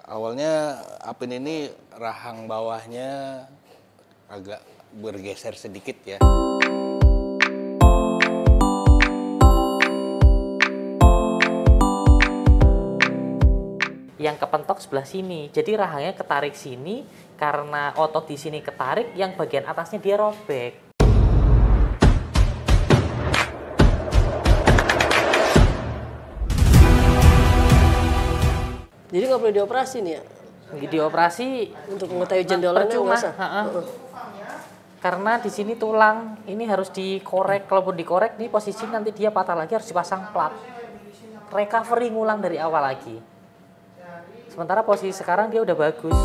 Awalnya Apin ini rahang bawahnya agak bergeser sedikit ya. Yang kepentok sebelah sini, jadi rahangnya ketarik sini, karena otot di sini ketarik, yang bagian atasnya dia robek. Jadi nggak boleh dioperasi nih ya? Dioperasi Untuk mengetahui jendolannya percuma, nggak usah? karena di sini tulang ini harus dikorek. Kalaupun dikorek nih posisi nanti dia patah lagi, harus dipasang plat. Recovery ngulang dari awal lagi. Sementara posisi sekarang dia udah bagus.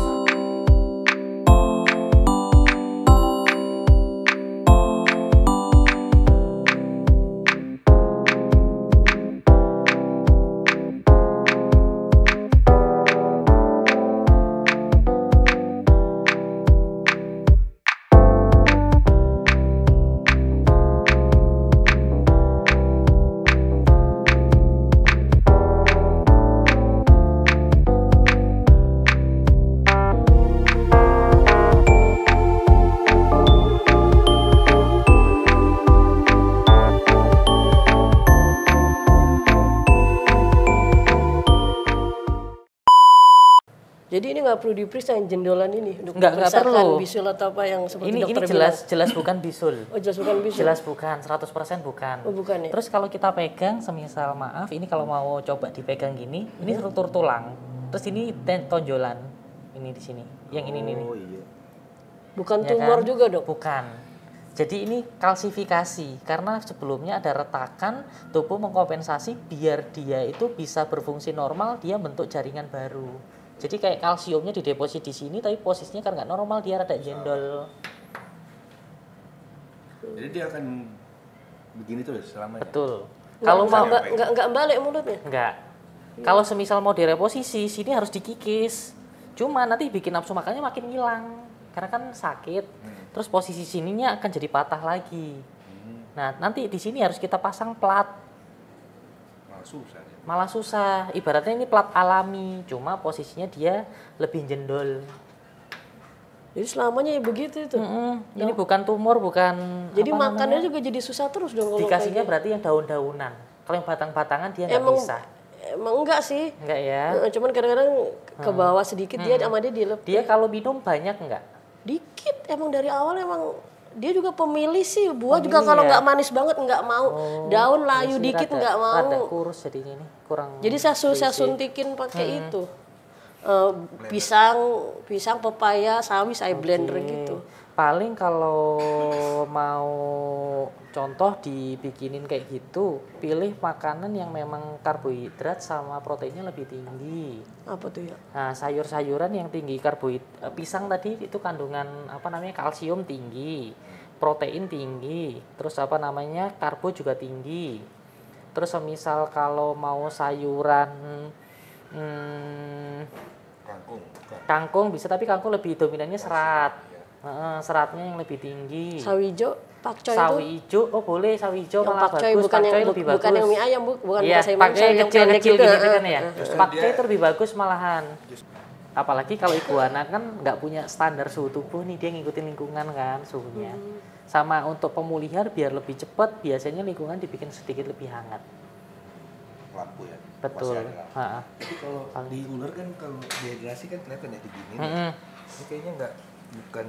Jadi ini nggak perlu diperiksa yang jendolan ini untuk Nggak memeriksakan perlu. bisul atau apa yang seperti Ini dokter jelas bukan bisul. bilang. Oh jelas bukan bisul. Jelas bukan, 100% bukan. Oh bukan ya. Terus kalau kita pegang, semisal maaf, ini kalau mau coba dipegang gini, ini struktur tulang. Terus ini tonjolan, ini di sini, yang ini nih. Oh iya. Bukan Ya tumor kan? juga dok. Bukan. Jadi ini kalsifikasi, karena sebelumnya ada retakan, tubuh mengkompensasi biar dia itu bisa berfungsi normal, dia bentuk jaringan baru. Jadi kayak kalsiumnya dideposit di sini, tapi posisinya kan nggak normal, dia rada jendol. Jadi dia akan begini terus selamanya. Betul. Kalau mau Nggak balik mulutnya. enggak. Kalau semisal mau direposisi, sini harus dikikis. Cuma nanti bikin nafsu makannya makin hilang. Karena kan sakit. Terus posisi sininya akan jadi patah lagi. Nah, nanti di sini harus kita pasang plat. Susah. Malah susah. Ibaratnya ini plat alami, cuma posisinya dia lebih jendol. Jadi selamanya ya begitu itu. Ini bukan tumor, bukan. Jadi apa makannya namanya, juga jadi susah terus dong kalau dikasihnya kayak berarti yang daun-daunan. Kalau yang batang-batangan dia nggak Emang- bisa. Emang enggak sih. Enggak ya. Cuman kadang-kadang ke bawah sedikit dia sama dia dilep. Dia kalau minum banyak enggak? Dikit emang dari awal emang dia juga pemilih sih. Buah juga kalau nggak manis banget nggak mau. Daun layu Ini sih dikit rada- nggak Rada mau. kurus jadinya nih, kurang. Jadi saya suntikin pakai itu. Pisang, pepaya, sawi saya blender gitu. Paling kalau mau contoh dibikinin kayak gitu, pilih makanan yang memang karbohidrat sama proteinnya lebih tinggi. Apa tuh ya? Nah, sayur-sayuran yang tinggi karbohidrat, pisang tadi itu kandungan apa namanya kalsium tinggi, protein tinggi, terus apa namanya karbo juga tinggi. Terus semisal kalau mau sayuran kangkung bisa, tapi kangkung lebih dominannya serat. Seratnya yang lebih tinggi. Sawi hijau, pakcoy itu. Sawi hijau, oh boleh sawi hijau Yang malah pakcoy bagus. bukan yang Pakcoy lebih bagus. bukan yang mie ayam, bukan Iya, saya pakcoy yang kecil-kecil pendek gitu gitu. kan ya. Pakcoy itu lebih bagus malahan. Apalagi kalau iguana kan nggak punya standar suhu tubuh nih, dia ngikutin lingkungan kan suhunya. Sama untuk pemulihan biar lebih cepat, biasanya lingkungan dibikin sedikit lebih hangat. Lampu ya. Betul. Ha-ha. Tapi kalau di ular kan kalau dehidrasi kan kelihatan ya diginiin. Ini kayaknya bukan,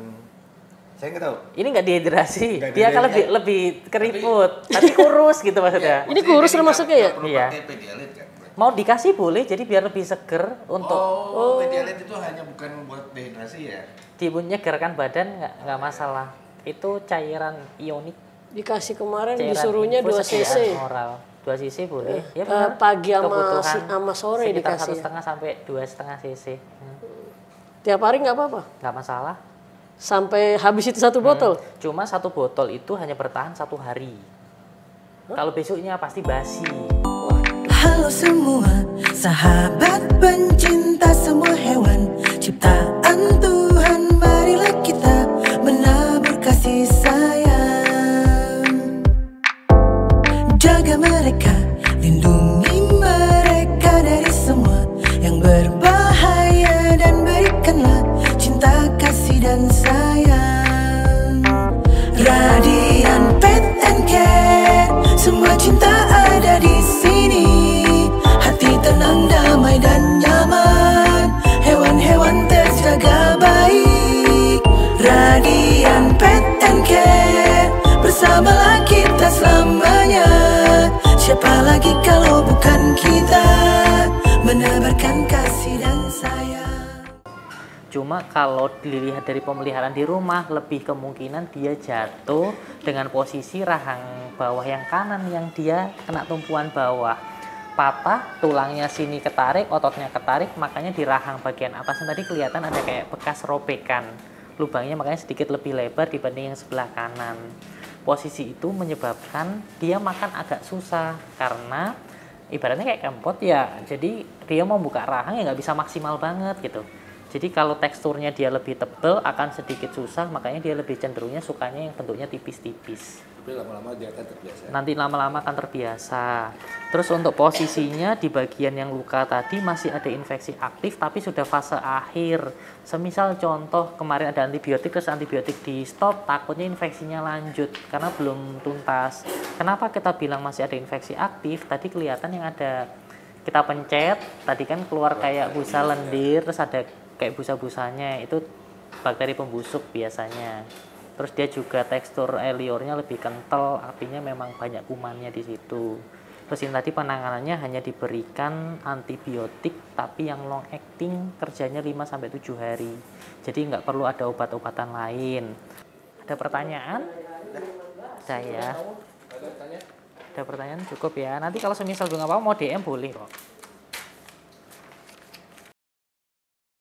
saya nggak tahu. Ini nggak dehidrasi, Nggak dia kan dehidrasi. lebih keriput, tapi kurus gitu maksudnya. Ini kurus termasuknya ya? Perlu Iya. pakai Pedialit kan? Mau dikasih boleh, jadi biar lebih seger untuk Pedialit itu hanya bukan buat dehidrasi ya? menyegarkan badan, nggak masalah. Itu cairan ionik. Dikasih kemarin Cairan disuruhnya infus 2 cc. sekian oral. 2 cc boleh. Ya benar. Pagi Kebutuhan sama sore sekitar dikasih. 1,5 sampai 2,5 cc. Tiap hari nggak apa-apa. Nggak masalah. Sampai habis itu 1 botol. Cuma 1 botol itu hanya bertahan 1 hari. Kalau besoknya pasti basi. Halo semua, sahabat pencinta semua hewan ciptaan Tuhan, marilah kita menabur kasih sayang. Jaga mereka, lindungi mereka dari semua yang berbahaya Siapa lagi kalau bukan kita menebarkan kasih dan sayang. Cuma kalau dilihat dari pemeliharaan di rumah, lebih kemungkinan dia jatuh dengan posisi rahang bawah yang kanan yang dia kena tumpuan bawah. Patah, tulangnya sini ketarik, ototnya ketarik, makanya di rahang bagian atasnya tadi kelihatan ada kayak bekas robekan. Lubangnya makanya sedikit lebih lebar dibanding yang sebelah kanan. Posisi itu menyebabkan dia makan agak susah karena ibaratnya kayak kempot ya, jadi dia mau buka rahang ya nggak bisa maksimal banget gitu. Jadi kalau teksturnya dia lebih tebal akan sedikit susah, makanya dia lebih cenderungnya sukanya yang bentuknya tipis-tipis. Tapi lama-lama dia akan terbiasa. Nanti lama-lama akan terbiasa. Terus untuk posisinya di bagian yang luka tadi masih ada infeksi aktif tapi sudah fase akhir. Semisal contoh kemarin ada antibiotik terus antibiotik di stop, takutnya infeksinya lanjut karena belum tuntas. Kenapa kita bilang masih ada infeksi aktif? Tadi kelihatan yang ada kita pencet, tadi kan keluar kayak busa lendir, terus ada kayak busa-busanya, itu bakteri pembusuk biasanya. Terus dia juga tekstur eliornya lebih kental, artinya memang banyak kumannya di situ. Terus ini tadi penanganannya hanya diberikan antibiotik, tapi yang long acting kerjanya 5-7 hari. Jadi nggak perlu ada obat-obatan lain. Ada pertanyaan? Saya. Ada pertanyaan cukup ya. Nanti kalau semisal juga nggak apa-apa mau DM boleh kok.